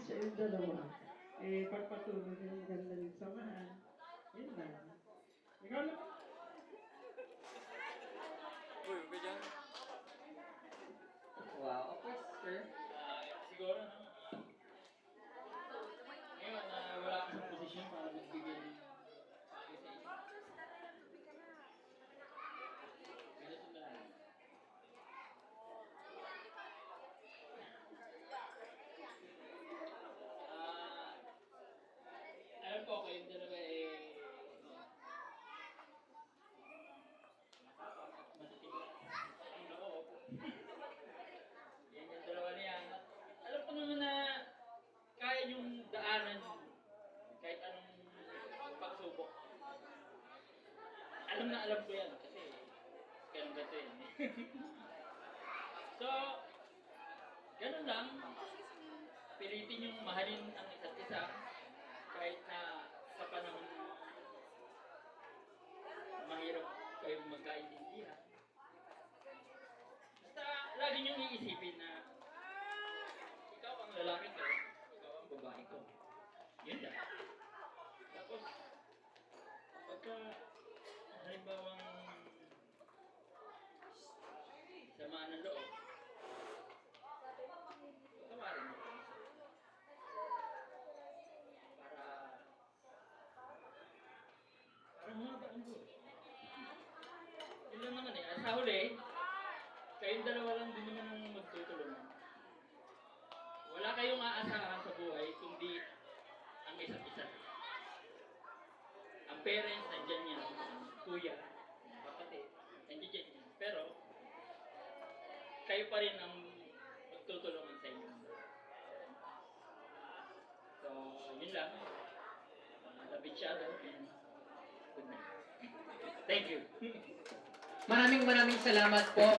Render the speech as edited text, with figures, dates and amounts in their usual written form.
siya yung dalawa. Eh, pagpatuloy yung ganda ng samahan. Yun lang. Ikaw lang. Uy, okay dyan. Wow, of course, sir. Siguro, no? Ngayon, wala ka sa posisyon para magbigay ng payo sa inyo. Ganito na lang. Ah, alam ko kayong dalawa matitigas ang loob. Yan yung dalawa na yan. Alam ko naman na kaya yung daanan kahit anong pagsubok. Alam na alam ko yan kasi ganun ganito yan. So, ganun lang. Pilitin yung mahalin ang isa't isa kahit na sa panahon mahirap kayong magkaintindihan. Basta lagi niyong iisipin na ikaw ang lalaki ko, ikaw ang babae ko. Yun lang. Tapos, pagka halimbawang samaan ng loob, patawarin mo kami para humaba ang buhay. Yun lang naman eh. Sa huli, kayong dalawa lang din naman ang magtutulungan. Wala kayong aasahan sa buhay kundi ang isa't isa. Ang parents, nandyan yan. Kuya, kapatid, nandyan yan. Pero, kayo pa rin ang magtutulungan sa inyo. So, yun lang. Labit siya daw. Good night. Thank you. Maraming salamat po.